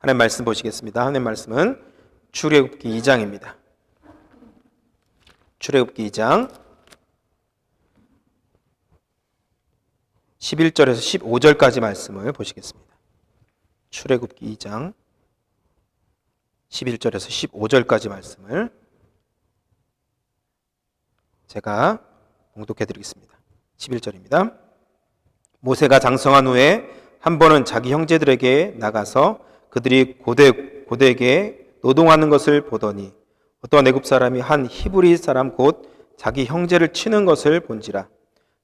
하나님 말씀 보시겠습니다. 하나님 말씀은 출애굽기 2장입니다. 출애굽기 2장 11절에서 15절까지 말씀을 보시겠습니다. 출애굽기 2장 11절에서 15절까지 말씀을 제가 봉독해 드리겠습니다. 11절입니다. 모세가 장성한 후에 한 번은 자기 형제들에게 나가서 그들이 고대에게 노동하는 것을 보더니 어떠한 애굽 사람이 한 히브리 사람 곧 자기 형제를 치는 것을 본지라.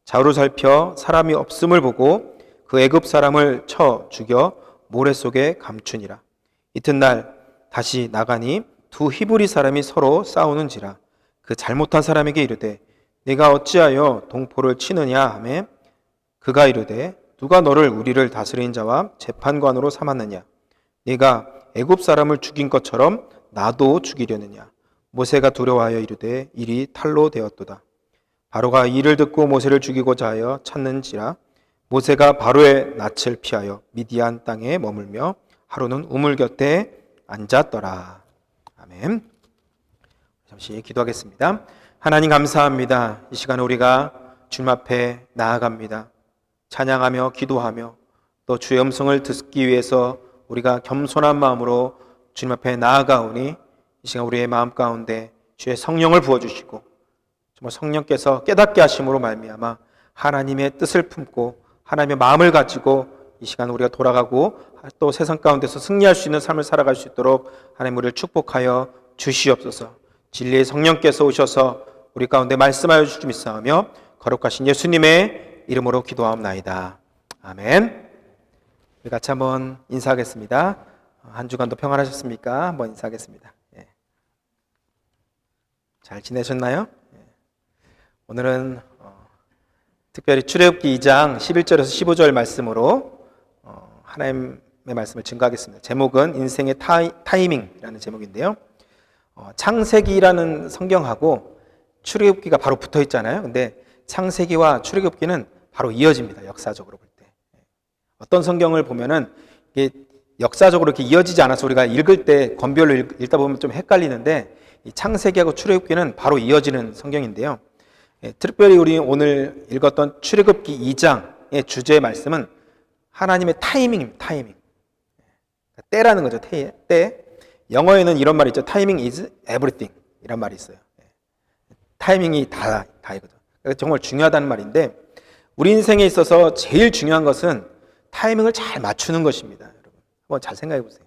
좌우를 살펴 사람이 없음을 보고 그 애굽 사람을 쳐 죽여 모래 속에 감추니라. 이튿날 다시 나가니 두 히브리 사람이 서로 싸우는지라. 그 잘못한 사람에게 이르되 네가 어찌하여 동포를 치느냐 하매 그가 이르되 누가 너를 우리를 다스린 자와 재판관으로 삼았느냐. 네가 애굽 사람을 죽인 것처럼 나도 죽이려느냐. 모세가 두려워하여 이르되 일이 탈로 되었도다. 바로가 이를 듣고 모세를 죽이고자 하여 찾는지라. 모세가 바로의 낯을 피하여 미디안 땅에 머물며 하루는 우물 곁에 앉았더라. 아멘. 잠시 기도하겠습니다. 하나님 감사합니다. 이 시간에 우리가 주님 앞에 나아갑니다. 찬양하며 기도하며 또 주의 음성을 듣기 위해서 우리가 겸손한 마음으로 주님 앞에 나아가오니 이 시간 우리의 마음 가운데 주의 성령을 부어주시고 정말 성령께서 깨닫게 하심으로 말미암아 하나님의 뜻을 품고 하나님의 마음을 가지고 이 시간 우리가 돌아가고 또 세상 가운데서 승리할 수 있는 삶을 살아갈 수 있도록 하나님 우리를 축복하여 주시옵소서. 진리의 성령께서 오셔서 우리 가운데 말씀하여 주시기 믿사오며 거룩하신 예수님의 이름으로 기도하옵나이다. 아멘. 우리 같이 한번 인사하겠습니다. 한 주간도 평안하셨습니까? 한번 인사하겠습니다. 잘 지내셨나요? 오늘은 특별히 출애굽기 2장 11절에서 15절 말씀으로 하나님의 말씀을 증거하겠습니다. 제목은 인생의 타이밍이라는 제목인데요. 창세기라는 성경하고 출애굽기가 바로 붙어 있잖아요. 근데 창세기와 출애굽기는 바로 이어집니다. 역사적으로 볼 때. 어떤 성경을 보면은 이게 역사적으로 이렇게 이어지지 않아서 우리가 읽을 때 권별로 읽다 보면 좀 헷갈리는데 이 창세기하고 출애굽기는 바로 이어지는 성경인데요. 특별히 우리 오늘 읽었던 출애굽기 2장의 주제의 말씀은 하나님의 타이밍입니다. 타이밍. 때라는 거죠. 때. 영어에는 이런 말이 있죠. Timing is everything 이란 말이 있어요. 타이밍이 다이거든. 정말 중요하다는 말인데 우리 인생에 있어서 제일 중요한 것은 타이밍을 잘 맞추는 것입니다. 여러분, 한번 잘 생각해 보세요.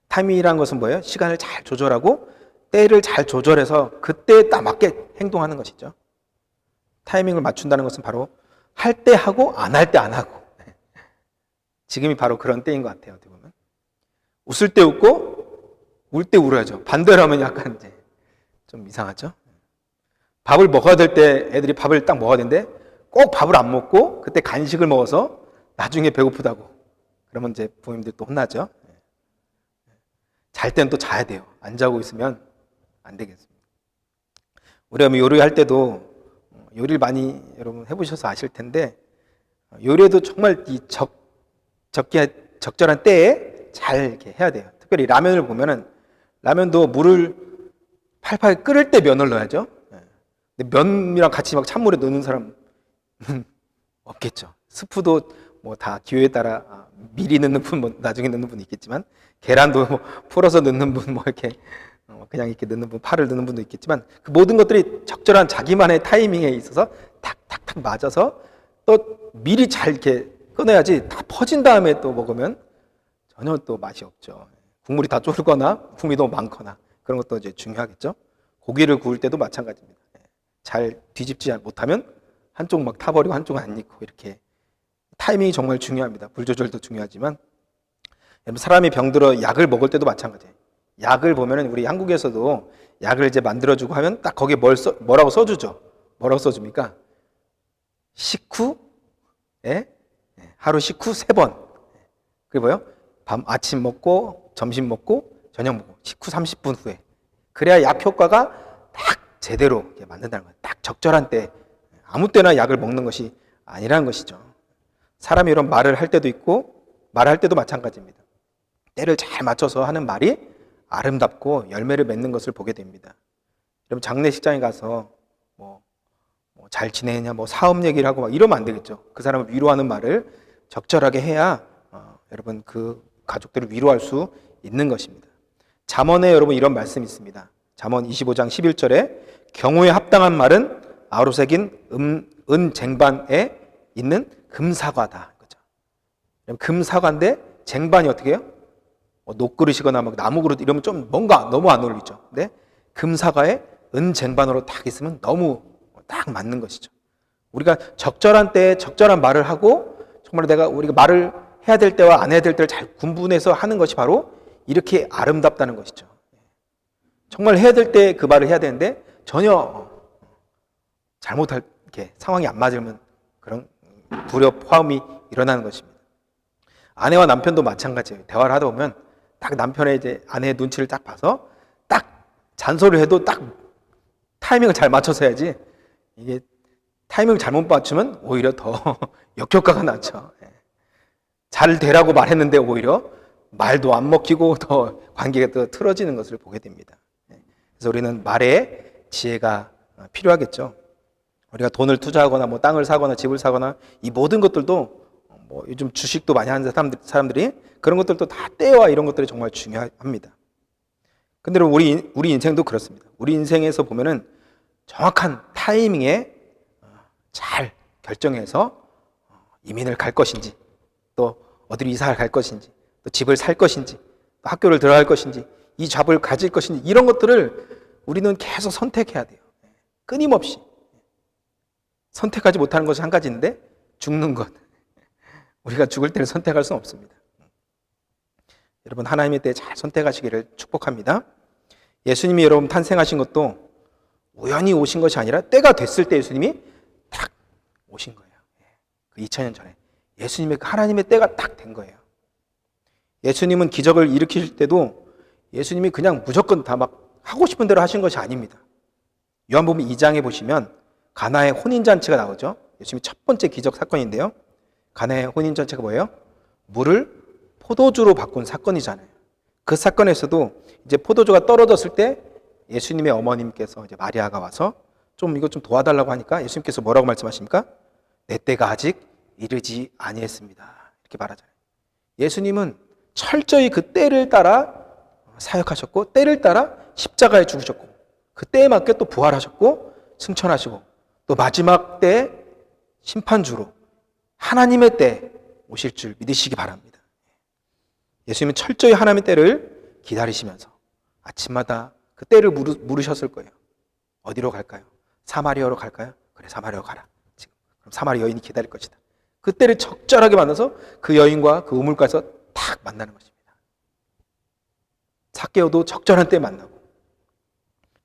타이밍이라는 것은 뭐예요? 시간을 잘 조절하고 때를 잘 조절해서 그때에 딱 맞게 행동하는 것이죠. 타이밍을 맞춘다는 것은 바로 할 때 하고 안 할 때 안 하고 지금이 바로 그런 때인 것 같아요. 어떻게 보면 웃을 때 웃고 울 때 울어야죠. 반대로 하면 약간 이제 좀 이상하죠. 밥을 먹어야 될 때 애들이 밥을 딱 먹어야 되는데 꼭 밥을 안 먹고 그때 간식을 먹어서 나중에 배고프다고 그러면 이제 부모님들 또 혼나죠. 잘 때는 또 자야 돼요. 안 자고 있으면 안 되겠습니다. 우리가 요리할 때도 요리를 많이 여러분 해보셔서 아실 텐데 요리에도 정말 이 적절한 때에 잘 이렇게 해야 돼요. 특별히 라면을 보면은 라면도 물을 팔팔 끓을 때 면을 넣어야죠. 근데 면이랑 같이 막 찬물에 넣는 사람 없겠죠. 스프도 뭐 다 기호에 따라 미리 넣는 분, 뭐 나중에 넣는 분이 있겠지만 계란도 뭐 풀어서 넣는 분, 뭐 이렇게 그냥 이렇게 넣는 분, 파를 넣는 분도 있겠지만 그 모든 것들이 적절한 자기만의 타이밍에 있어서 탁탁탁 맞아서 또 미리 잘 이렇게 꺼내야지 다 퍼진 다음에 또 먹으면 전혀 또 맛이 없죠. 국물이 다 쫄거나 국물이 너무 많거나 그런 것도 이제 중요하겠죠. 고기를 구울 때도 마찬가지입니다. 잘 뒤집지 못하면 한쪽 막 타버리고 한쪽은 안 익고 이렇게 타이밍이 정말 중요합니다. 불 조절도 중요하지만 사람이 병들어 약을 먹을 때도 마찬가지예요. 약을 보면은 우리 한국에서도 약을 이제 만들어주고 하면 딱 거기에 뭐라고 써주죠. 뭐라고 써줍니까? 식후 하루 식후 3번. 그게 뭐예요? 아침 먹고 점심 먹고 저녁 먹고 식후 30분 후에. 그래야 약 효과가 딱 제대로 만든다는 거예요. 딱 적절한 때 아무 때나 약을 먹는 것이 아니라는 것이죠. 사람이 이런 말을 할 때도 있고 말할 때도 마찬가지입니다. 때를 잘 맞춰서 하는 말이 아름답고 열매를 맺는 것을 보게 됩니다. 여러분 장례식장에 가서 잘 지내냐, 사업 얘기를 하고 막 이러면 안 되겠죠. 그 사람을 위로하는 말을 적절하게 해야 여러분 그 가족들을 위로할 수 있는 것입니다. 잠언에 여러분 이런 말씀이 있습니다. 잠언 25장 11절에 경우에 합당한 말은 아우러새긴 은쟁반에 있는 금사과다. 그죠? 금사과인데 쟁반이 어떻게 해요? 녹그릇이거나 막 나무그릇 이러면 좀 뭔가 너무 안 어울리죠. 근데 금사과에 은쟁반으로 딱 있으면 너무 딱 맞는 것이죠. 우리가 적절한 때에 적절한 말을 하고 정말 우리가 말을 해야 될 때와 안 해야 될 때를 잘 구분해서 하는 것이 바로 이렇게 아름답다는 것이죠. 정말 해야 될 때 그 말을 해야 되는데 전혀 잘못할 게 상황이 안 맞으면 그런 불협화음이 일어나는 것입니다. 아내와 남편도 마찬가지예요. 대화를 하다 보면 딱 남편의 이제 아내의 눈치를 딱 봐서 딱 잔소리를 해도 딱 타이밍을 잘 맞춰서 해야지, 이게 타이밍을 잘못 맞추면 오히려 더 역효과가 나죠. 잘 되라고 말했는데 오히려 말도 안 먹히고 더 관계가 더 틀어지는 것을 보게 됩니다. 그래서 우리는 말에 지혜가 필요하겠죠. 우리가 돈을 투자하거나 땅을 사거나 집을 사거나 이 모든 것들도 요즘 주식도 많이 하는 사람들이 그런 것들도 다 때와 이런 것들이 정말 중요합니다. 근데 우리 인생도 그렇습니다. 우리 인생에서 보면은 정확한 타이밍에 잘 결정해서 이민을 갈 것인지, 또 어디로 이사를 갈 것인지, 또 집을 살 것인지, 또 학교를 들어갈 것인지, 이 잡을 가질 것인지, 이런 것들을 우리는 계속 선택해야 돼요. 끊임없이. 선택하지 못하는 것이 한 가지인데 죽는 것. 우리가 죽을 때를 선택할 수는 없습니다. 여러분 하나님의 때에 잘 선택하시기를 축복합니다. 예수님이 여러분 탄생하신 것도 우연히 오신 것이 아니라 때가 됐을 때 예수님이 딱 오신 거예요. 그 2000년 전에 예수님의 그 하나님의 때가 딱 된 거예요. 예수님은 기적을 일으키실 때도 예수님이 그냥 무조건 다 막 하고 싶은 대로 하신 것이 아닙니다. 요한복음 2장에 보시면 가나의 혼인잔치가 나오죠. 예수님이 첫 번째 기적 사건인데요. 가나의 혼인잔치가 뭐예요? 물을 포도주로 바꾼 사건이잖아요. 그 사건에서도 이제 포도주가 떨어졌을 때 예수님의 어머님께서 이제 마리아가 와서 이것 좀 도와달라고 하니까 예수님께서 뭐라고 말씀하십니까? 내 때가 아직 이르지 아니했습니다. 이렇게 말하잖아요. 예수님은 철저히 그 때를 따라 사역하셨고, 때를 따라 십자가에 죽으셨고, 그 때에 맞게 또 부활하셨고 승천하시고, 또 마지막 때 심판주로 하나님의 때 오실 줄 믿으시기 바랍니다. 예수님은 철저히 하나님의 때를 기다리시면서 아침마다 그 때를 물으셨을 거예요. 어디로 갈까요? 사마리아로 갈까요? 그래, 사마리아로 가라. 지금 그럼 사마리아 여인이 기다릴 것이다. 그 때를 적절하게 만나서 그 여인과 그 우물가에서 탁 만나는 것입니다. 삭개오도 적절한 때에 만나고,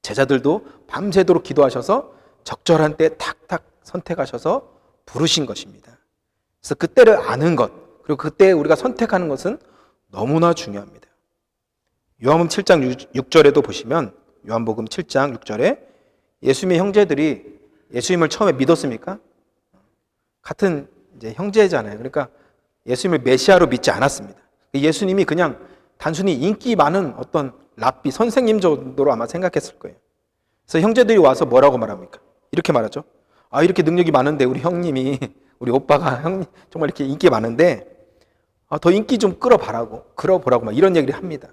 제자들도 밤새도록 기도하셔서 적절한 때에 탁탁 선택하셔서 부르신 것입니다. 그래서 그 때를 아는 것, 그리고 그때 우리가 선택하는 것은 너무나 중요합니다. 요한복음 7장 6절에도 보시면, 요한복음 7장 6절에 예수님의 형제들이 예수님을 처음에 믿었습니까? 같은 이제 형제잖아요. 그러니까 예수님을 메시아로 믿지 않았습니다. 예수님이 그냥 단순히 인기 많은 어떤 랍비 선생님 정도로 아마 생각했을 거예요. 그래서 형제들이 와서 뭐라고 말합니까? 이렇게 말하죠. 이렇게 능력이 많은데 우리 형님이, 우리 오빠가 형님 정말 이렇게 인기 많은데 더 인기 좀 끌어보라고 막 이런 얘기를 합니다.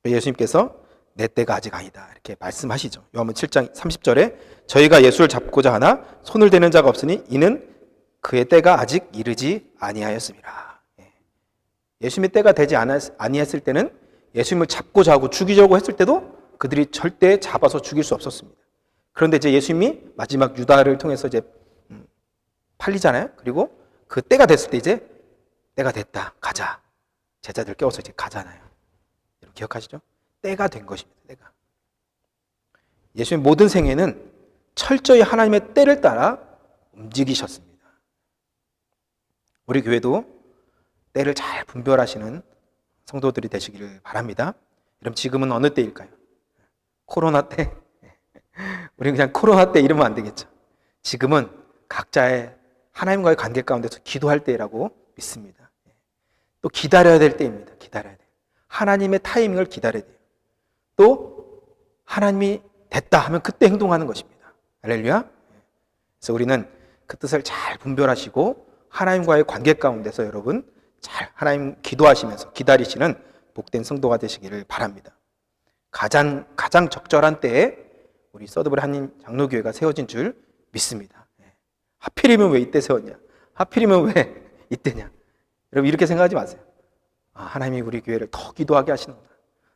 예수님께서 내 때가 아직 아니다 이렇게 말씀하시죠. 요한복음 7장 30절에 저희가 예수를 잡고자 하나 손을 대는 자가 없으니 이는 그의 때가 아직 이르지 아니하였습니다. 예수님의 때가 되지 아니했을 때는 예수님을 잡고자 하고 죽이려고 했을 때도 그들이 절대 잡아서 죽일 수 없었습니다. 그런데 이제 예수님이 마지막 유다를 통해서 이제 팔리잖아요. 그리고 그 때가 됐을 때 이제 때가 됐다, 가자. 제자들 깨워서 이제 가잖아요. 여러분 기억하시죠? 때가 된 것입니다. 때가. 예수님 모든 생애는 철저히 하나님의 때를 따라 움직이셨습니다. 우리 교회도 때를 잘 분별하시는 성도들이 되시기를 바랍니다. 그럼 지금은 어느 때일까요? 코로나 때? 우리 그냥 코로나 때 이러면 안 되겠죠. 지금은 각자의 하나님과의 관계 가운데서 기도할 때라고 믿습니다. 또 기다려야 될 때입니다. 기다려야 돼요. 하나님의 타이밍을 기다려야 돼요. 또 하나님이 됐다 하면 그때 행동하는 것입니다. 할렐루야. 그래서 우리는 그 뜻을 잘 분별하시고 하나님과의 관계 가운데서 여러분 잘 하나님 기도하시면서 기다리시는 복된 성도가 되시기를 바랍니다. 가장 적절한 때에 우리 서드브리 한인 장로교회가 세워진 줄 믿습니다. 하필이면 왜 이때 세웠냐? 하필이면 왜 이때냐? 여러분 이렇게 생각하지 마세요. 하나님이 우리 교회를 더 기도하게 하시는구나.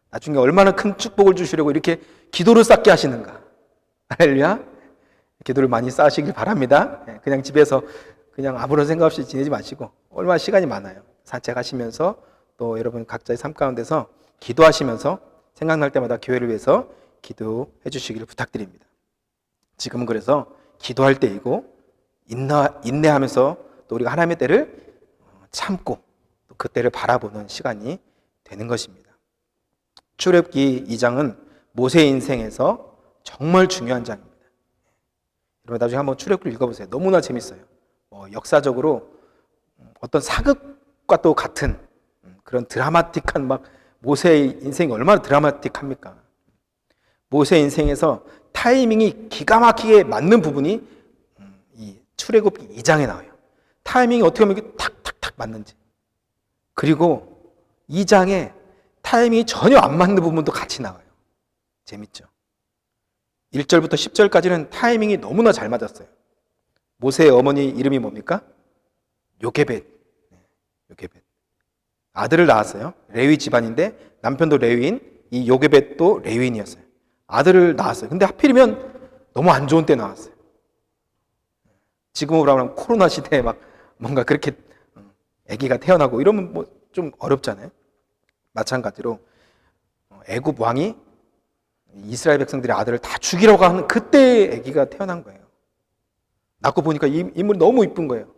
나중에 얼마나 큰 축복을 주시려고 이렇게 기도를 쌓게 하시는가. 할렐루야. 기도를 많이 쌓으시길 바랍니다. 그냥 집에서 그냥 아무런 생각 없이 지내지 마시고 얼마나 시간이 많아요. 산책하시면서 또 여러분 각자의 삶 가운데서 기도하시면서 생각날 때마다 교회를 위해서 기도해 주시기를 부탁드립니다. 지금은 그래서 기도할 때이고 인내하면서 또 우리가 하나님의 때를 참고 또 그 때를 바라보는 시간이 되는 것입니다. 출애굽기 2장은 모세의 인생에서 정말 중요한 장입니다. 여러분 나중에 한번 출애굽기를 읽어보세요. 너무나 재밌어요. 역사적으로 어떤 사극과 또 같은 그런 드라마틱한 막 모세의 인생이 얼마나 드라마틱합니까? 모세의 인생에서 타이밍이 기가 막히게 맞는 부분이 이 출애굽기 2장에 나와요. 타이밍이 어떻게 하면 이게 탁탁탁 맞는지. 그리고 2장에 타이밍이 전혀 안 맞는 부분도 같이 나와요. 재밌죠? 1절부터 10절까지는 타이밍이 너무나 잘 맞았어요. 모세의 어머니 이름이 뭡니까? 요게벳. 요게벳. 아들을 낳았어요. 레위 집안인데 남편도 레위인, 이 요게벳도 레위인이었어요. 아들을 낳았어요. 근데 하필이면 너무 안 좋은 때 낳았어요. 지금으로 하면 코로나 시대에 막 뭔가 그렇게 아기가 태어나고 이러면 뭐 좀 어렵잖아요. 마찬가지로 애굽 왕이 이스라엘 백성들의 아들을 다 죽이려고 하는 그때 아기가 태어난 거예요. 낳고 보니까 이 인물이 너무 이쁜 거예요.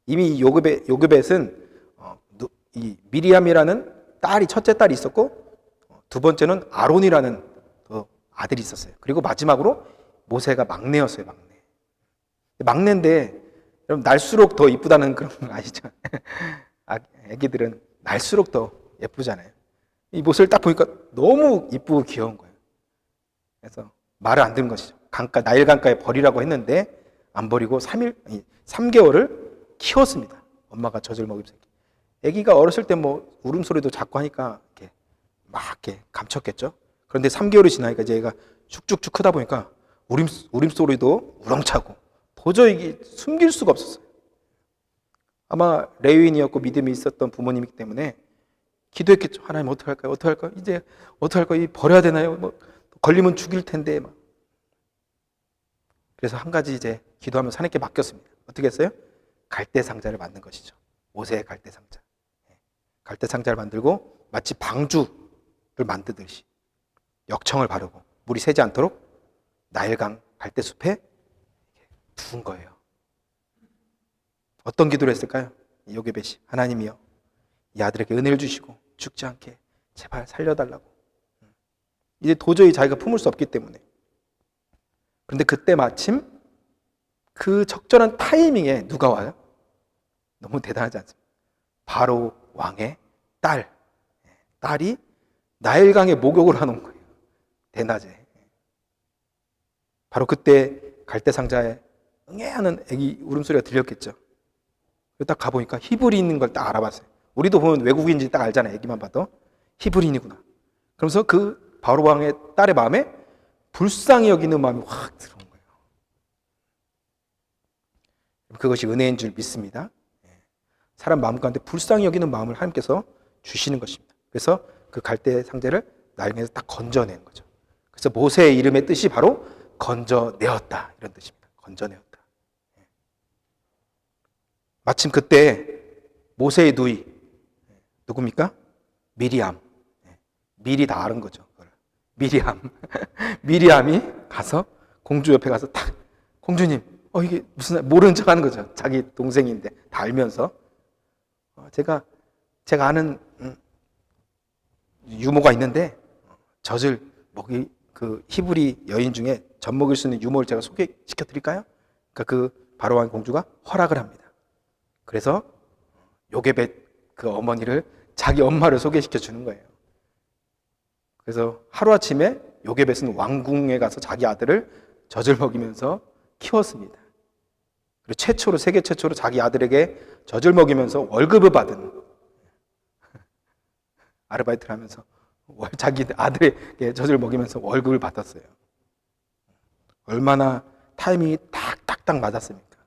이미 이 요게벳은 이 미리암이라는 딸이 첫째 딸이 있었고 두 번째는 아론이라는 아들이 있었어요. 그리고 마지막으로 모세가 막내였어요. 막내인데 여러분 날수록 더 이쁘다는 그런 거 아시죠? 애기들은 날수록 더 예쁘잖아요. 이 모습을 딱 보니까 너무 이쁘고 귀여운 거예요. 그래서 말을 안 듣는 것이죠. 나일 강가에 버리라고 했는데 안 버리고 3개월을 키웠습니다. 엄마가 젖을 먹이면서. 아기가 어렸을 때 뭐 울음소리도 자꾸 하니까 이렇게 감췄겠죠. 그런데 3개월이 지나니까 이제 얘가 축축축 크다 보니까 울음소리도 우렁차고 도저히 이게 숨길 수가 없었어요. 아마 레위인이었고 믿음이 있었던 부모님이기 때문에 기도했겠죠. 하나님 어떡할까요? 어떡할까요? 이제 어떡할까요? 버려야 되나요? 뭐 걸리면 죽일 텐데 막. 그래서 한 가지 이제 기도하면서 하나님께 맡겼습니다. 어떻게 했어요? 갈대 상자를 만든 것이죠. 모세의 갈대 상자. 갈대 상자를 만들고 마치 방주를 만드듯이 역청을 바르고 물이 새지 않도록 나일강 갈대숲에 두은 거예요. 어떤 기도를 했을까요? 요게벳이 하나님이여 이 아들에게 은혜를 주시고 죽지 않게 제발 살려달라고. 이제 도저히 자기가 품을 수 없기 때문에. 그런데 그때 마침 그 적절한 타이밍에 누가 와요? 너무 대단하지 않습니까? 바로 왕의 딸이 나일강에 목욕을 하는 거예요. 대낮에. 바로 그때 갈대상자에 응애하는 애기 울음소리가 들렸겠죠. 딱 가보니까 히브리인인 걸 딱 알아봤어요. 우리도 보면 외국인인지 딱 알잖아요. 애기만 봐도 히브리인이구나. 그러면서 그 바로 왕의 딸의 마음에 불쌍히 여기는 마음이 확 들어온 거예요. 그것이 은혜인 줄 믿습니다. 사람 마음 가운데 불쌍히 여기는 마음을 하나님께서 주시는 것입니다. 그래서 그 갈대 상자를 나일강에서 딱 건져낸 거죠. 그래서 모세의 이름의 뜻이 바로 건져내었다 이런 뜻입니다. 건져내었다. 마침 그때 모세의 누이 누굽니까? 미리암. 미리 다 아는 거죠. 미리암이 가서 공주 옆에 가서 딱 공주님 이게 무슨 모르는 척 하는 거죠. 자기 동생인데 다 알면서 제가 아는 유모가 있는데 젖을 먹이 그 히브리 여인 중에 젖 먹일 수 있는 유모를 제가 소개시켜 드릴까요? 그러니까 그 바로왕 공주가 허락을 합니다. 그래서 요게벳 그 어머니를 자기 엄마를 소개시켜 주는 거예요. 그래서 하루아침에 요게벳은 왕궁에 가서 자기 아들을 젖을 먹이면서 키웠습니다. 그리고 세계 최초로 자기 아들에게 젖을 먹이면서 월급을 받은, 아르바이트를 하면서 자기 아들에게 젖을 먹이면서 월급을 받았어요. 얼마나 타이밍이 딱딱딱 맞았습니까?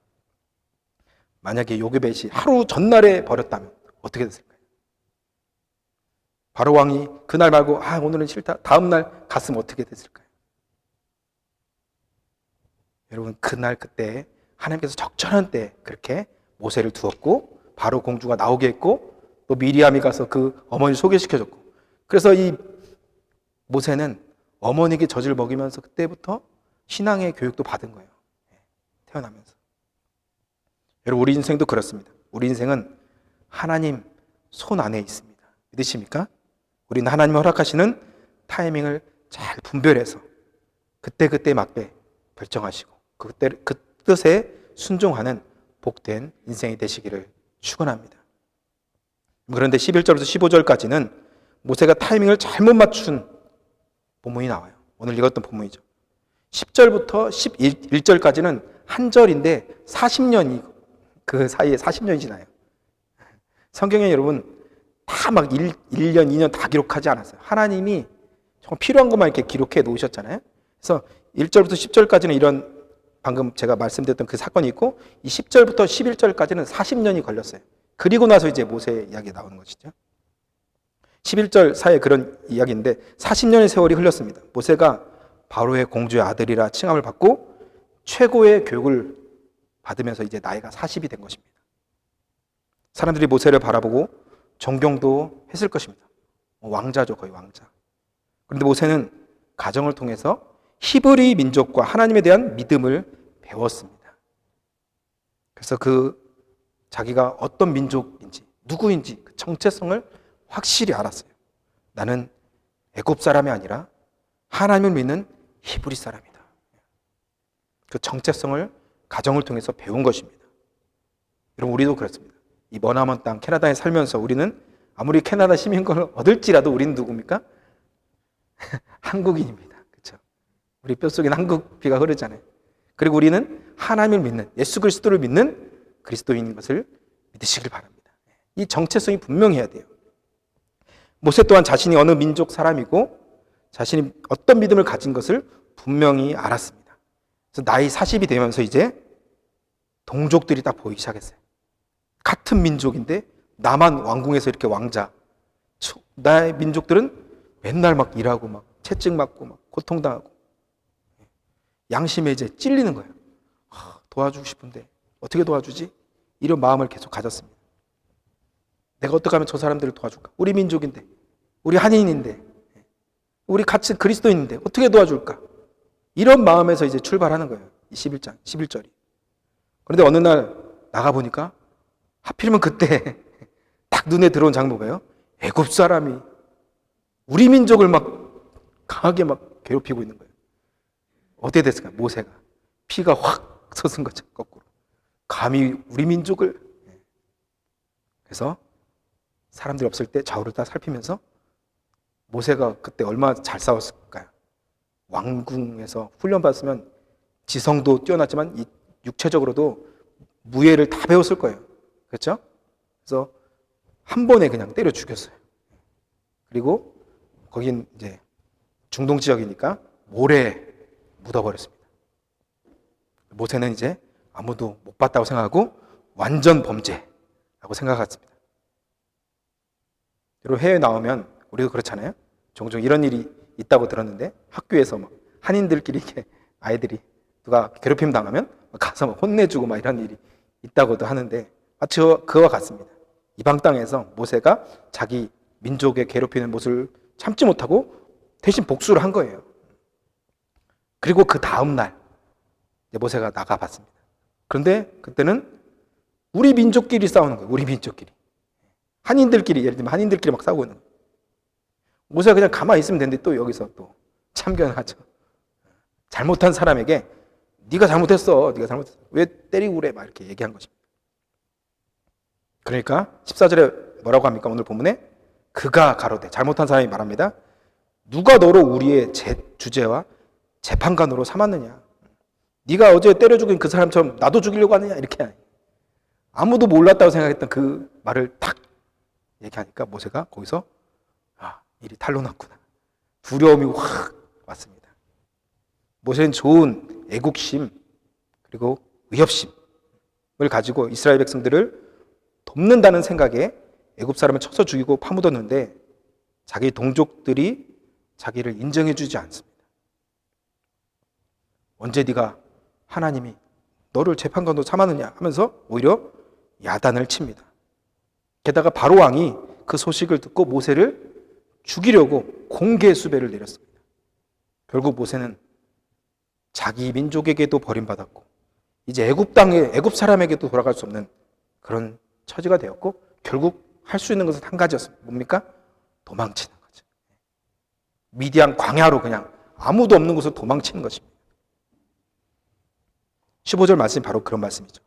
만약에 요게벳이 하루 전날에 버렸다면 어떻게 됐을까요? 바로 왕이 그날 말고 오늘은 싫다, 다음 날 갔으면 어떻게 됐을까요? 여러분, 그날 그때 하나님께서 적절한 때 그렇게 모세를 두었고, 바로 공주가 나오게 했고, 또 미리암이 가서 그 어머니를 소개시켜줬고, 그래서 이 모세는 어머니에게 젖을 먹이면서 그때부터 신앙의 교육도 받은 거예요. 태어나면서. 여러분, 우리 인생도 그렇습니다. 우리 인생은 하나님 손 안에 있습니다. 믿으십니까? 우리는 하나님이 허락하시는 타이밍을 잘 분별해서 그때그때 맞게 결정하시고 그 뜻에 순종하는 복된 인생이 되시기를 축원합니다. 그런데 11절부터 15절까지는 모세가 타이밍을 잘못 맞춘 본문이 나와요. 오늘 읽었던 본문이죠. 10절부터 11절까지는 한 절인데 40년이, 그 사이에 40년이 지나요. 성경에 여러분 다 막 1년, 2년 다 기록하지 않았어요. 하나님이 정말 필요한 것만 이렇게 기록해 놓으셨잖아요. 그래서 1절부터 10절까지는 이런, 방금 제가 말씀드렸던 그 사건이 있고, 이 10절부터 11절까지는 40년이 걸렸어요. 그리고 나서 이제 모세 이야기가 나오는 것이죠. 11절 사이에 그런 이야기인데 40년의 세월이 흘렀습니다. 모세가 바로의 공주의 아들이라 칭함을 받고 최고의 교육을 받으면서 이제 나이가 40이 된 것입니다. 사람들이 모세를 바라보고 존경도 했을 것입니다. 왕자죠, 거의 왕자. 그런데 모세는 가정을 통해서 히브리 민족과 하나님에 대한 믿음을 배웠습니다. 그래서 자기가 어떤 민족인지, 누구인지 그 정체성을 확실히 알았어요. 나는 애굽 사람이 아니라 하나님을 믿는 히브리 사람이다. 그 정체성을 가정을 통해서 배운 것입니다. 여러분, 우리도 그렇습니다. 이 머나먼 땅 캐나다에 살면서 우리는 아무리 캐나다 시민권을 얻을지라도 우리는 누굽니까? 한국인입니다. 그렇죠? 우리 뼛속에 한국 피가 흐르잖아요. 그리고 우리는 하나님을 믿는, 예수 그리스도를 믿는 그리스도인인 것을 믿으시길 바랍니다. 이 정체성이 분명해야 돼요. 모세 또한 자신이 어느 민족 사람이고 자신이 어떤 믿음을 가진 것을 분명히 알았습니다. 그래서 나이 40이 되면서 이제 동족들이 딱 보이기 시작했어요. 같은 민족인데 나만 왕궁에서 이렇게 왕자, 나의 민족들은 맨날 막 일하고 막 채찍 맞고 막 고통당하고 양심에 이제 찔리는 거예요. 도와주고 싶은데 어떻게 도와주지? 이런 마음을 계속 가졌습니다. 내가 어떻게 하면 저 사람들을 도와줄까? 우리 민족인데, 우리 한인인데, 우리 같이 그리스도인인데 어떻게 도와줄까? 이런 마음에서 이제 출발하는 거예요. 이 11절이. 그런데 어느 날 나가보니까 하필이면 그때 딱 눈에 들어온 장면이 뭐예요? 애굽 사람이 우리 민족을 막 강하게 막 괴롭히고 있는 거예요. 어떻게 됐을까? 모세가 피가 확 솟은 거죠. 거꾸로. 감히 우리 민족을. 그래서 사람들이 없을 때 좌우를 다 살피면서 모세가 그때 얼마나 잘 싸웠을까요? 왕궁에서 훈련받았으면 지성도 뛰어났지만 육체적으로도 무예를 다 배웠을 거예요. 그렇죠? 그래서 한 번에 그냥 때려 죽였어요. 그리고 거긴 이제 중동 지역이니까 모래에 묻어버렸습니다. 모세는 이제 아무도 못 봤다고 생각하고 완전 범죄라고 생각했습니다. 여러분, 해외에 나오면 우리도 그렇잖아요. 종종 이런 일이 있다고 들었는데 학교에서 막 한인들끼리 이렇게 아이들이 누가 괴롭힘 당하면 가서 막 혼내주고 막 이런 일이 있다고도 하는데 마치 그와 같습니다. 이방 땅에서 모세가 자기 민족의 괴롭히는 모습을 참지 못하고 대신 복수를 한 거예요. 그리고 그 다음 날 모세가 나가봤습니다. 그런데 그때는 우리 민족끼리 싸우는 거예요. 우리 민족끼리. 한인들끼리, 예를 들면 한인들끼리 막 싸우고 있는 거예요. 모세가 그냥 가만히 있으면 되는데 또 여기서 또 참견하죠. 잘못한 사람에게 네가 잘못했어. 왜 때리고 그래? 막 이렇게 얘기한 것입니다. 그러니까 14절에 뭐라고 합니까? 오늘 본문에 그가 가로되, 잘못한 사람이 말합니다. 누가 너로 우리의 주제와 재판관으로 삼았느냐? 네가 어제 때려 죽인 그 사람처럼 나도 죽이려고 하느냐? 이렇게 아무도 몰랐다고 생각했던 그 말을 탁 얘기하니까 모세가 거기서 일이 탄로 났구나. 두려움이 확 왔습니다. 모세는 좋은 애국심 그리고 의협심을 가지고 이스라엘 백성들을 돕는다는 생각에 애굽 사람을 쳐서 죽이고 파묻었는데 자기 동족들이 자기를 인정해 주지 않습니다. 언제 네가 하나님이 너를 재판관으로 삼았느냐 하면서 오히려 야단을 칩니다. 게다가 바로 왕이 그 소식을 듣고 모세를 죽이려고 공개 수배를 내렸습니다. 결국 모세는 자기 민족에게도 버림받았고 이제 애굽 땅에 애굽 사람에게도 돌아갈 수 없는 그런 처지가 되었고 결국 할 수 있는 것은 한 가지였습니다. 뭡니까? 도망치는 거죠. 미디안 광야로 그냥 아무도 없는 곳으로 도망치는 것입니다. 15절 말씀이 바로 그런 말씀이죠.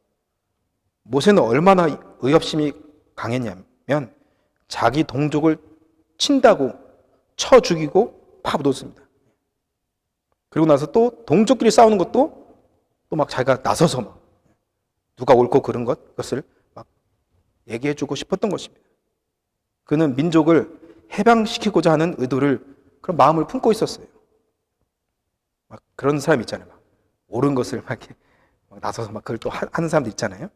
모세는 얼마나 의협심이 강했냐면 자기 동족을 친다고 쳐 죽이고 파묻었습니다. 그리고 나서 또 동족끼리 싸우는 것도 또 막 자기가 나서서 막 누가 옳고 그른 것을 막 얘기해주고 싶었던 것입니다. 그는 민족을 해방시키고자 하는 의도를 그런 마음을 품고 있었어요. 막 그런 사람 있잖아요. 막 옳은 것을 막 이렇게 막 나서서 막 그걸 또 하는 사람들 있잖아요.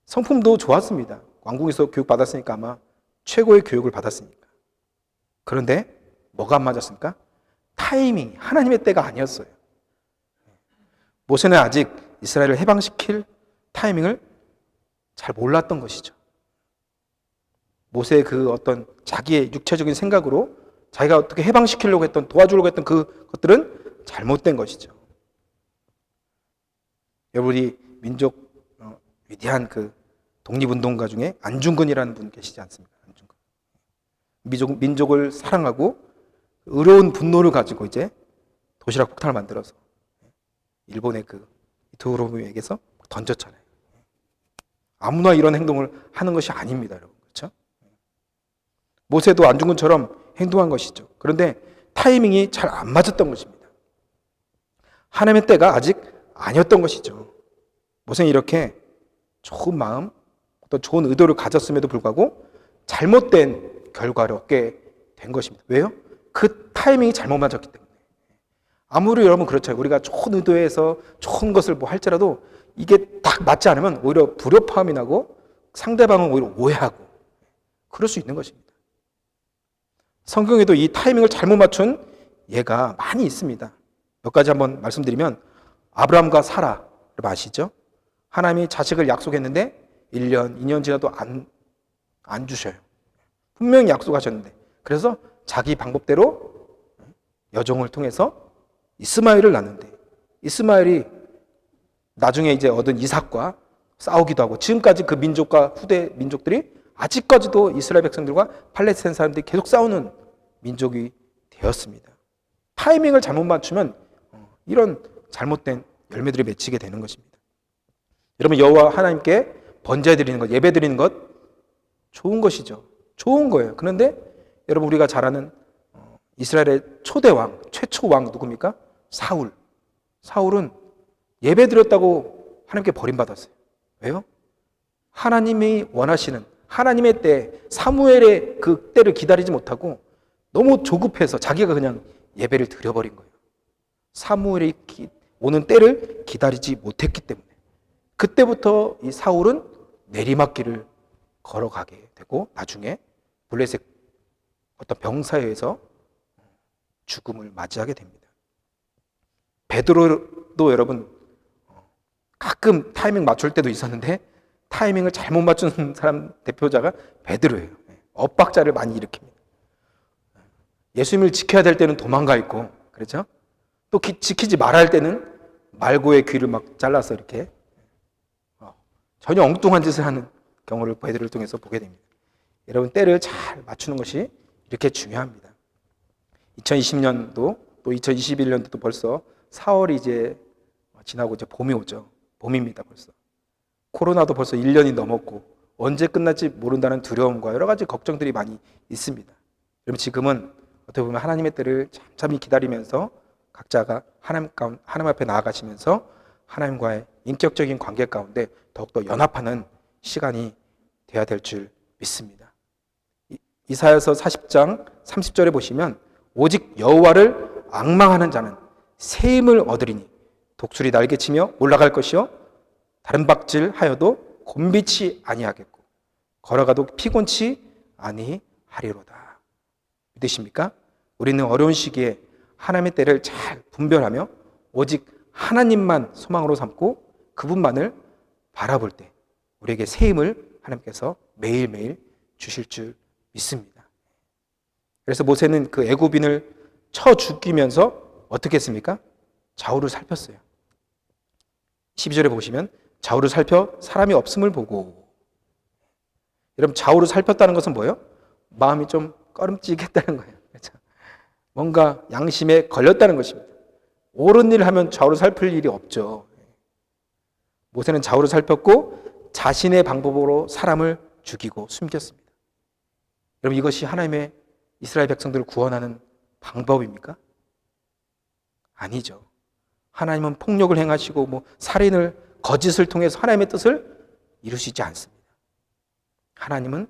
성품도 좋았습니다. 왕궁에서 교육 받았으니까 아마 최고의 교육을 받았으니까. 그런데 뭐가 안 맞았습니까? 타이밍, 하나님의 때가 아니었어요. 모세는 아직 이스라엘을 해방시킬 타이밍을 잘 몰랐던 것이죠. 모세의 그 어떤 자기의 육체적인 생각으로 자기가 어떻게 해방시키려고 했던, 도와주려고 했던 그것들은 잘못된 것이죠. 여러분, 우리 민족 위대한 그 독립운동가 중에 안중근이라는 분 계시지 않습니까? 안중근. 민족을 사랑하고 의로운 분노를 가지고 이제 도시락 폭탄을 만들어서 일본의 그 이토로미에게서 던졌잖아요. 아무나 이런 행동을 하는 것이 아닙니다, 여러분. 그렇죠? 모세도 안중근처럼 행동한 것이죠. 그런데 타이밍이 잘 안 맞았던 것입니다. 하나님의 때가 아직 아니었던 것이죠. 모세는 이렇게 좋은 마음, 어떤 좋은 의도를 가졌음에도 불구하고 잘못된 결과를 얻게 된 것입니다. 왜요? 그 타이밍이 잘못 맞았기 때문에. 아무리 여러분 그렇죠. 우리가 좋은 의도에서 좋은 것을 뭐 할지라도 이게 딱 맞지 않으면 오히려 불협화음이 나고 상대방은 오히려 오해하고 그럴 수 있는 것입니다. 성경에도 이 타이밍을 잘못 맞춘 예가 많이 있습니다. 몇 가지 한번 말씀드리면 아브라함과 사라 여러분 아시죠? 하나님이 자식을 약속했는데 1년, 2년 지나도 안 주셔요. 분명히 약속하셨는데 그래서 자기 방법대로 여종을 통해서 이스마엘을 낳는데 이스마엘이 나중에 이제 얻은 이삭과 싸우기도 하고 지금까지 그 민족과 후대 민족들이 아직까지도 이스라엘 백성들과 팔레스타인 사람들이 계속 싸우는 민족이 되었습니다. 타이밍을 잘못 맞추면 이런 잘못된 열매들이 맺히게 되는 것입니다. 여러분 여호와 하나님께 번제 드리는 것, 예배 드리는 것 좋은 것이죠. 좋은 거예요. 그런데 여러분 우리가 잘 아는 이스라엘의 초대 왕, 최초 왕 누굽니까? 사울. 사울은 예배 드렸다고 하나님께 버림받았어요. 왜요? 하나님이 원하시는 하나님의 때, 사무엘의 그 때를 기다리지 못하고 너무 조급해서 자기가 그냥 예배를 드려버린 거예요. 사무엘이 오는 때를 기다리지 못했기 때문에 그때부터 이 사울은 내리막길을 걸어가게 되고 나중에 블레셋 어떤 병사에 의해서 죽음을 맞이하게 됩니다. 베드로도 여러분 가끔 타이밍 맞출 때도 있었는데 타이밍을 잘못 맞춘 사람 대표자가 베드로예요. 엇박자를 많이 일으킵니다. 예수님을 지켜야 될 때는 도망가 있고 그렇죠? 또 지키지 말아야 할 때는 말고의 귀를 막 잘라서 이렇게 전혀 엉뚱한 짓을 하는 경우를 베드로를 통해서 보게 됩니다. 여러분 때를 잘 맞추는 것이 이렇게 중요합니다. 2020년도 또 2021년도도 벌써 4월이 이제 지나고 이제 봄이 오죠. 봄입니다 벌써. 코로나도 벌써 1년이 넘었고 언제 끝날지 모른다는 두려움과 여러 가지 걱정들이 많이 있습니다. 여러분 지금은 어떻게 보면 하나님의 때를 잠잠히 기다리면서 각자가 하나님 앞에 나아가시면서 하나님과의 인격적인 관계 가운데 더욱더 연합하는 시간이 돼야 될 줄 믿습니다. 이사야서 40장 30절에 보시면 오직 여호와를 앙망하는 자는 새 힘을 얻으리니 독수리 날개치며 올라갈 것이요 다른 박질하여도 곤비치 아니하겠고 걸어가도 피곤치 아니하리로다. 믿으십니까? 우리는 어려운 시기에 하나님의 때를 잘 분별하며 오직 하나님만 소망으로 삼고 그분만을 바라볼 때 우리에게 새 힘을 하나님께서 매일매일 주실 줄 믿습니다. 그래서 모세는 그 애굽인을 쳐 죽이면서 어떻게 했습니까? 좌우를 살폈어요. 12절에 보시면 좌우를 살펴 사람이 없음을 보고, 여러분 좌우를 살폈다는 것은 뭐예요? 마음이 좀 꺼름직했다는 거예요. 그렇죠? 뭔가 양심에 걸렸다는 것입니다. 옳은 일을 하면 좌우를 살필 일이 없죠. 모세는 좌우를 살폈고 자신의 방법으로 사람을 죽이고 숨겼습니다. 여러분 이것이 하나님의 이스라엘 백성들을 구원하는 방법입니까? 아니죠. 하나님은 폭력을 행하시고 살인을 거짓을 통해서 하나님의 뜻을 이루시지 않습니다. 하나님은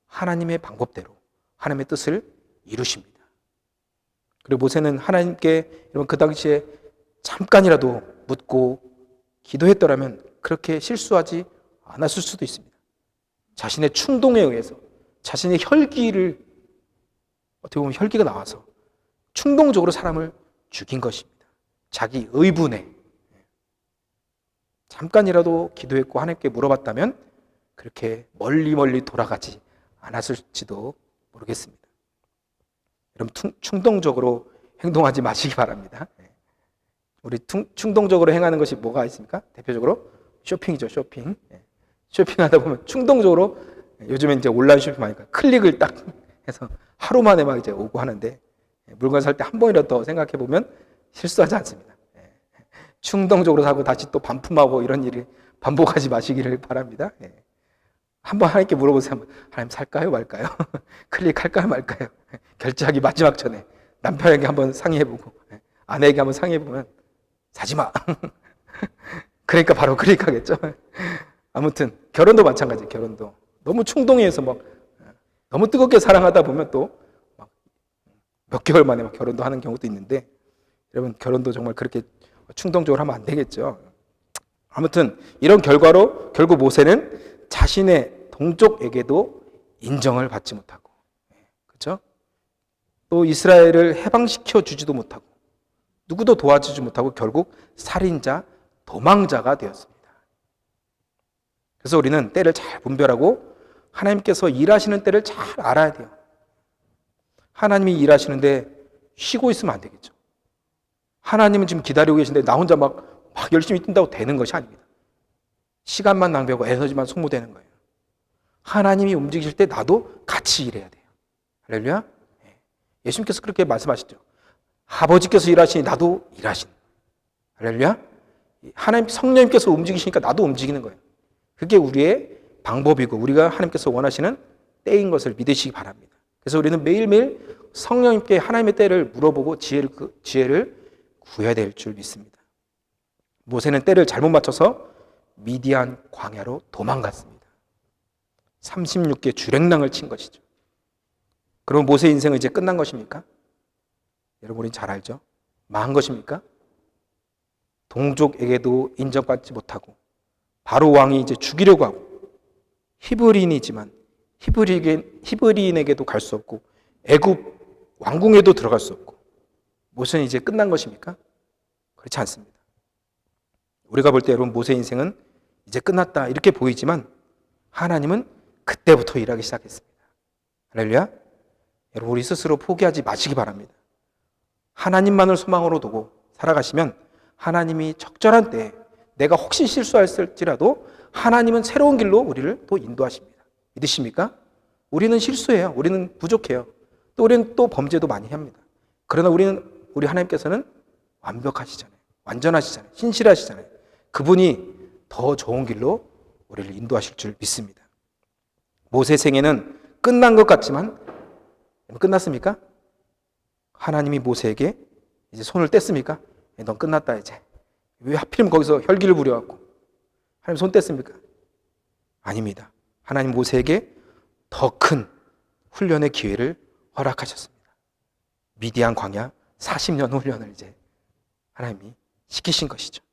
하나님의 방법대로 하나님의 뜻을 이루십니다. 그리고 모세는 하나님께 여러분 그 당시에 잠깐이라도 묻고 기도했더라면 그렇게 실수하지 않았을 수도 있습니다. 자신의 충동에 의해서 자신의 혈기를 어떻게 보면 혈기가 나와서 충동적으로 사람을 죽인 것입니다. 자기 의분에 잠깐이라도 기도했고 하나님께 물어봤다면 그렇게 멀리 돌아가지 않았을지도 모르겠습니다. 여러분 충동적으로 행동하지 마시기 바랍니다. 우리 충동적으로 행하는 것이 뭐가 있습니까? 대표적으로 쇼핑이죠. 쇼핑하다 보면 충동적으로 요즘에 이제 온라인 쇼핑 하니까 클릭을 딱 해서 하루 만에 막 이제 오고 하는데 물건 살 때 한 번이라도 더 생각해 보면 실수하지 않습니다. 충동적으로 사고 다시 또 반품하고 이런 일이 반복하지 마시기를 바랍니다. 한번 하나님께 물어보세요. 하나님 살까요 말까요? 클릭할까요 말까요? 결제하기 마지막 전에 남편에게 한번 상의해보고 아내에게 한번 상의해보면 사지마. 그러니까 바로 클릭하겠죠. 아무튼 결혼도 마찬가지예요. 결혼도 너무 충동해서 너무 뜨겁게 사랑하다 보면 또 몇 개월 만에 결혼도 하는 경우도 있는데 여러분 결혼도 정말 그렇게 충동적으로 하면 안 되겠죠. 아무튼 이런 결과로 결국 모세는 자신의 동족에게도 인정을 받지 못하고, 그렇죠? 또 이스라엘을 해방시켜 주지도 못하고 누구도 도와주지 못하고 결국 살인자, 도망자가 되었습니다. 그래서 우리는 때를 잘 분별하고 하나님께서 일하시는 때를 잘 알아야 돼요. 하나님이 일하시는데 쉬고 있으면 안 되겠죠. 하나님은 지금 기다리고 계신데 나 혼자 막 열심히 뛴다고 되는 것이 아닙니다. 시간만 낭비하고 에너지만 소모되는 거예요. 하나님이 움직이실 때 나도 같이 일해야 돼요. 할렐루야. 예수님께서 그렇게 말씀하시죠. 아버지께서 일하시니 나도 일하신. 할렐루야. 하나님 성령님께서 움직이시니까 나도 움직이는 거예요. 그게 우리의 방법이고 우리가 하나님께서 원하시는 때인 것을 믿으시기 바랍니다. 그래서 우리는 매일매일 성령님께 하나님의 때를 물어보고 지혜를 구해야 될 줄 믿습니다. 모세는 때를 잘못 맞춰서 미디안 광야로 도망갔습니다. 36개 주랭랑을 친 것이죠. 그럼 모세 인생은 이제 끝난 것입니까? 여러분 우린 잘 알죠? 망한 것입니까? 동족에게도 인정받지 못하고 바로 왕이 이제 죽이려고 하고 히브리인이지만 히브리인에게도 갈 수 없고 애굽 왕궁에도 들어갈 수 없고 모세는 이제 끝난 것입니까? 그렇지 않습니다. 우리가 볼 때 여러분 모세 인생은 이제 끝났다 이렇게 보이지만 하나님은 그때부터 일하기 시작했습니다. 할렐루야. 여러분 우리 스스로 포기하지 마시기 바랍니다. 하나님만을 소망으로 두고 살아가시면 하나님이 적절한 때에 내가 혹시 실수했을지라도 하나님은 새로운 길로 우리를 또 인도하십니다. 믿으십니까? 우리는 실수해요. 우리는 부족해요. 또 우리는 또 범죄도 많이 합니다. 그러나 우리 하나님께서는 완벽하시잖아요. 완전하시잖아요. 신실하시잖아요. 그분이 더 좋은 길로 우리를 인도하실 줄 믿습니다. 모세 생애는 끝난 것 같지만 끝났습니까? 하나님이 모세에게 이제 손을 뗐습니까? 넌 끝났다 이제. 왜 하필이면 거기서 혈기를 부려갖고 하나님 손 뗐습니까? 아닙니다. 하나님 모세에게 더 큰 훈련의 기회를 허락하셨습니다. 미디안 광야 40년 훈련을 이제 하나님이 시키신 것이죠.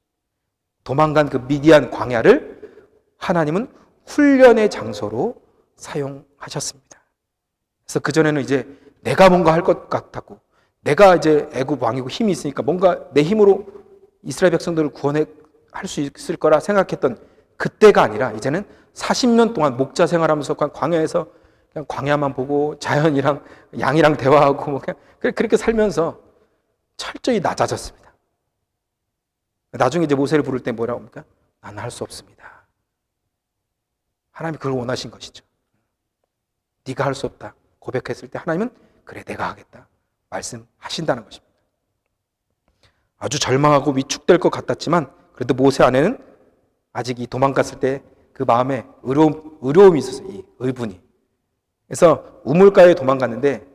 도망간 그 미디안 광야를 하나님은 훈련의 장소로 사용하셨습니다. 그래서 그전에는 이제 내가 뭔가 할 것 같았고, 내가 이제 애굽 왕이고 힘이 있으니까 뭔가 내 힘으로 이스라엘 백성들을 구원할 수 있을 거라 생각했던 그때가 아니라 이제는 40년 동안 목자 생활하면서 광야에서 그냥 광야만 보고 자연이랑 양이랑 대화하고 뭐 그냥 그렇게 살면서 철저히 낮아졌습니다. 나중에 이제 모세를 부를 때 뭐라고 합니까? 나는 할 수 없습니다. 하나님이 그걸 원하신 것이죠. 네가 할 수 없다 고백했을 때 하나님은 그래 내가 하겠다 말씀하신다는 것입니다. 아주 절망하고 위축될 것 같았지만 그래도 모세 안에는 아직 이 도망갔을 때 그 마음에 의로움이 있었어요. 이 의분이. 그래서 우물가에 도망갔는데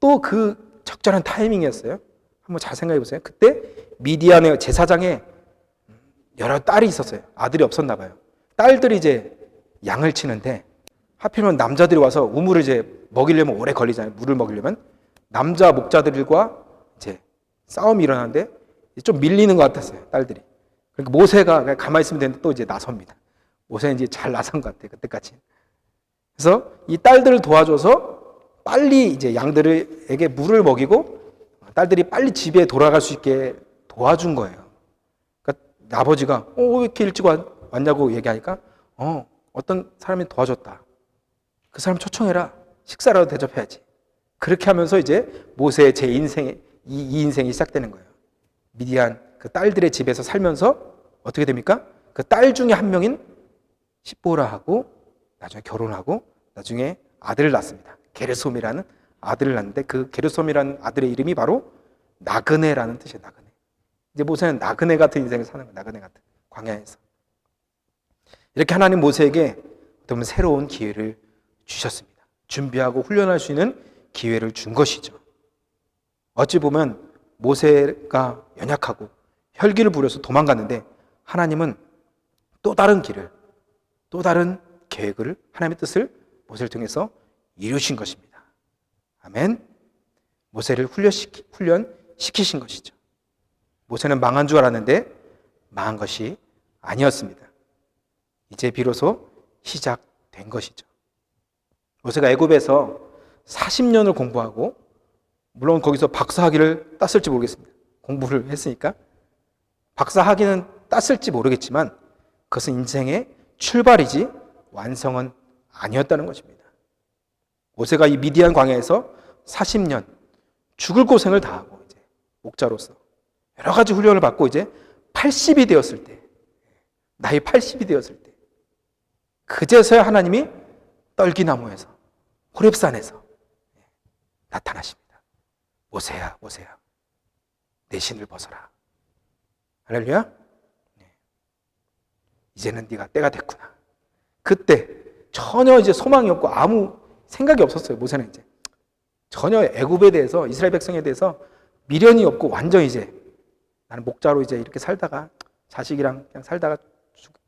또 그 적절한 타이밍이었어요. 한번 잘 생각해 보세요. 그때 미디안의 제사장에 여러 딸이 있었어요. 아들이 없었나 봐요. 딸들이 이제 양을 치는데 하필이면 남자들이 와서 우물을 이제 먹이려면 오래 걸리잖아요. 물을 먹이려면 남자 목자들과 이제 싸움이 일어나는데 좀 밀리는 것 같았어요. 딸들이. 그러니까 모세가 그냥 가만히 있으면 되는데 또 이제 나섭니다. 모세는 이제 잘 나선 것 같아요. 그때까지. 그래서 이 딸들을 도와줘서 빨리 이제 양들에게 물을 먹이고 딸들이 빨리 집에 돌아갈 수 있게 도와준 거예요. 그러니까 아버지가 왜 이렇게 일찍 왔냐고 얘기하니까 어떤 사람이 도와줬다. 그 사람 초청해라. 식사라도 대접해야지. 그렇게 하면서 이제 모세의 제 인생의 이 인생이 시작되는 거예요. 미디안 그 딸들의 집에서 살면서 어떻게 됩니까? 그 딸 중에 한 명인 십보라하고 나중에 결혼하고 나중에 아들을 낳습니다. 게르솜이라는 아들을 낳는데 그 게르솜이라는 아들의 이름이 바로 나그네라는 뜻이에요. 나그네. 이제 모세는 나그네 같은 인생을 사는 거예요. 나그네 같은 광야에서. 이렇게 하나님 모세에게 어떻게 보면 새로운 기회를 주셨습니다. 준비하고 훈련할 수 있는 기회를 준 것이죠. 어찌 보면 모세가 연약하고 혈기를 부려서 도망갔는데 하나님은 또 다른 길을 또 다른 계획을 하나님의 뜻을 모세를 통해서 이루신 것입니다. 아멘. 모세를 훈련시키신 것이죠. 모세는 망한 줄 알았는데 망한 것이 아니었습니다. 이제 비로소 시작된 것이죠. 모세가 애굽에서 40년을 공부하고 물론 거기서 박사학위를 땄을지 모르겠습니다. 공부를 했으니까 박사학위는 땄을지 모르겠지만 그것은 인생의 출발이지 완성은 아니었다는 것입니다. 모세가 이 미디안 광야에서 40년 죽을 고생을 다하고 이제 목자로서 여러 가지 훈련을 받고 이제 80이 되었을 때, 나이 80이 되었을 때, 그제서야 하나님이 떨기나무에서 호렙산에서 나타나십니다. 모세야, 모세야, 내 신을 벗어라. 할렐루야. 이제는 네가 때가 됐구나. 그때 전혀 이제 소망이 없고 아무 생각이 없었어요. 모세는 이제 전혀 애굽에 대해서 이스라엘 백성에 대해서 미련이 없고 완전 이제 나는 목자로 이제 이렇게 살다가 자식이랑 그냥 살다가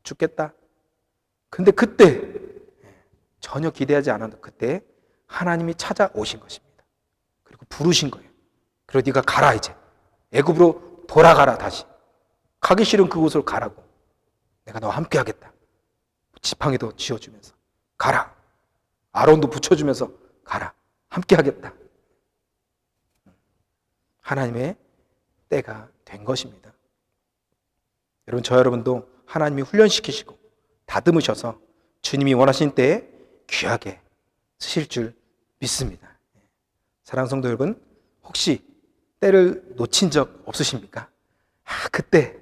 죽겠다. 근데 그때 전혀 기대하지 않았는데 그때 하나님이 찾아오신 것입니다. 그리고 부르신 거예요. 그리고 네가 가라 이제 애굽으로 돌아가라 다시. 가기 싫은 그곳으로 가라고. 내가 너와 함께 하겠다. 지팡이도 쥐어주면서 가라. 아론도 붙여주면서 가라. 함께 하겠다. 하나님의 때가 된 것입니다. 여러분, 저 여러분도 하나님이 훈련시키시고 다듬으셔서 주님이 원하신 때에 귀하게 쓰실 줄 믿습니다. 사랑하는 성도 여러분, 혹시 때를 놓친 적 없으십니까? 그때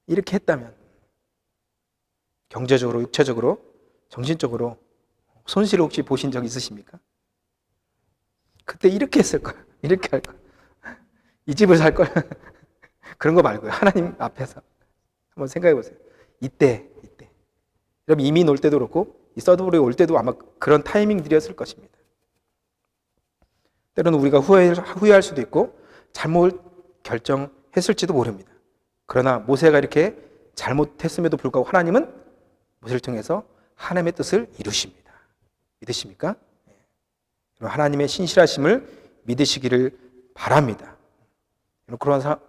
이렇게 했다면 경제적으로, 육체적으로, 정신적으로 손실을 혹시 보신 적 있으십니까? 그때 이렇게 했을 걸, 이렇게 할 걸, 이 집을 살 걸, 그런 거 말고요. 하나님 앞에서 한번 생각해 보세요. 이때, 여러분 이민 올 때도 그렇고 이 서드볼이 올 때도 아마 그런 타이밍들이었을 것입니다. 때로는 우리가 후회할 수도 있고 잘못 결정했을지도 모릅니다. 그러나 모세가 이렇게 잘못했음에도 불구하고 하나님은 모세를 통해서 하나님의 뜻을 이루십니다. 믿으십니까? 하나님의 신실하심을 믿으시기를 바랍니다.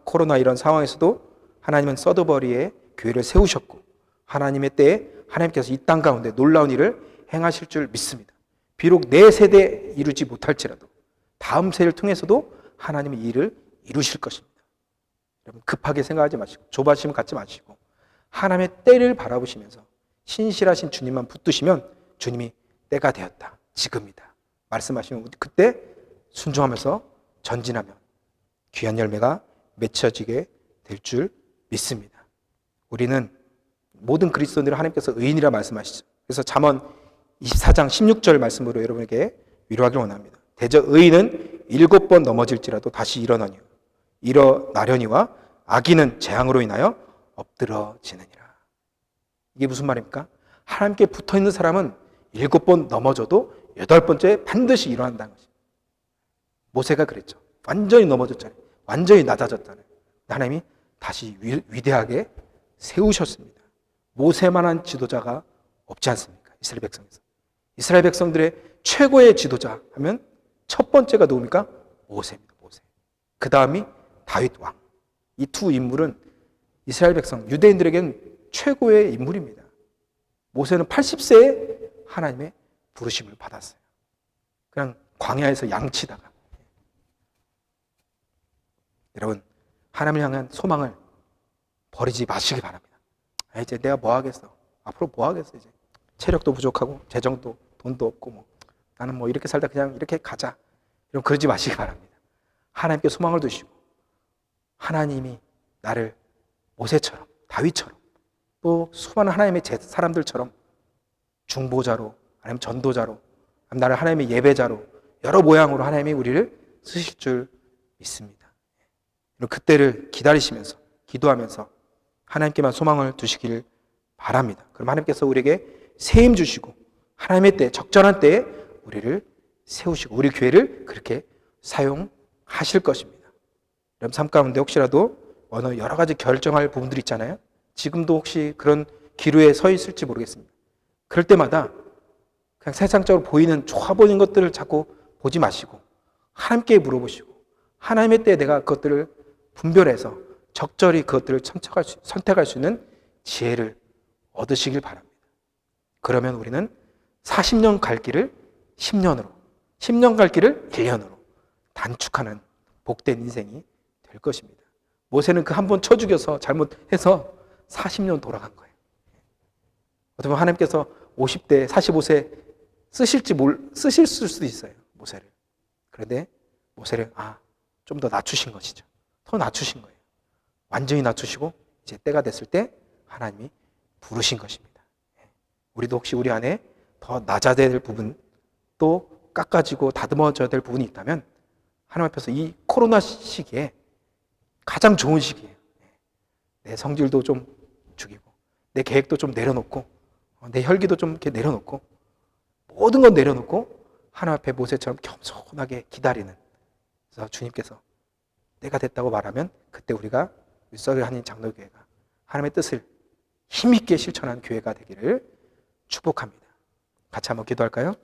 코로나 이런 상황에서도 하나님은 서드버리에 교회를 세우셨고 하나님의 때에 하나님께서 이 땅 가운데 놀라운 일을 행하실 줄 믿습니다. 비록 내 세대에 이루지 못할지라도 다음 세대를 통해서도 하나님이 이 일을 이루실 것입니다. 여러분 급하게 생각하지 마시고 조바심 갖지 마시고 하나님의 때를 바라보시면서 신실하신 주님만 붙드시면 주님이 때가 되었다, 지금이다 말씀하시면 그때 순종하면서 전진하면 귀한 열매가 맺혀지게 될 줄 믿습니다. 우리는 모든 그리스도인들을 하나님께서 의인이라 말씀하시죠. 그래서 잠언 24장 16절 말씀으로 여러분에게 위로하기를 원합니다. 대저 의인은 7번 넘어질지라도 다시 일어나려니와 악인은 재앙으로 인하여 엎드러지느니라. 이게 무슨 말입니까? 하나님께 붙어있는 사람은 7번 넘어져도 8번째 반드시 일어난다는 것입니다. 모세가 그랬죠. 완전히 넘어졌잖아요. 완전히 낮아졌잖아요. 하나님이 다시 위대하게 세우셨습니다. 모세만한 지도자가 없지 않습니까? 이스라엘 백성에서. 이스라엘 백성들의 최고의 지도자 하면 첫 번째가 누굽니까? 모세입니다. 모세. 그 다음이 다윗 왕. 이 두 인물은 이스라엘 백성, 유대인들에게는 최고의 인물입니다. 모세는 80세에 하나님의 부르심을 받았어요. 그냥 광야에서 양치다가. 여러분, 하나님을 향한 소망을 버리지 마시기 바랍니다. 이제 내가 뭐 하겠어? 앞으로 뭐 하겠어? 이제 체력도 부족하고 재정도 돈도 없고 나는 뭐 이렇게 살다 그냥 이렇게 가자. 이런 그러지 마시기 바랍니다. 하나님께 소망을 두시고 하나님이 나를 모세처럼 다윗처럼 또 수많은 하나님의 사람들처럼 중보자로 아니면 전도자로 아니면 나를 하나님의 예배자로 여러 모양으로 하나님이 우리를 쓰실 줄 믿습니다. 그때를 기다리시면서 기도하면서 하나님께만 소망을 두시길 바랍니다. 그럼 하나님께서 우리에게 세임 주시고 하나님의 때 적절한 때에 우리를 세우시고 우리 교회를 그렇게 사용하실 것입니다. 여러분 삶 가운데 혹시라도 어느 여러 가지 결정할 부분들이 있잖아요. 지금도 혹시 그런 기로에 서 있을지 모르겠습니다. 그럴 때마다 그냥 세상적으로 보이는 좋아 보이는 것들을 자꾸 보지 마시고 하나님께 물어보시고 하나님의 때에 내가 그것들을 분별해서 적절히 그것들을 선택할 수 있는 지혜를 얻으시길 바랍니다. 그러면 우리는 40년 갈 길을 10년으로 10년 갈 길을 1년으로 단축하는 복된 인생이 될 것입니다. 모세는 그 한 번 쳐 죽여서 잘못해서 40년 돌아간 거예요. 어떻게 보면 하나님께서 50대, 45세 쓰실 수도 있어요. 모세를. 그런데 모세를 좀 더 낮추신 것이죠. 더 낮추신 거예요. 완전히 낮추시고 이제 때가 됐을 때 하나님이 부르신 것입니다. 우리도 혹시 우리 안에 더 낮아야 될 부분 또 깎아지고 다듬어져야 될 부분이 있다면 하나님 앞에서 이 코로나 시기에 가장 좋은 시기예요. 내 성질도 좀 죽이고 내 계획도 좀 내려놓고 내 혈기도 좀 이렇게 내려놓고 모든 건 내려놓고 하나님 앞에 모세처럼 겸손하게 기다리는 그래서 주님께서 때가 됐다고 말하면 그때 우리가 윗서리 한인 장로교회가 하나님의 뜻을 힘있게 실천한 교회가 되기를 축복합니다. 같이 한번 기도할까요?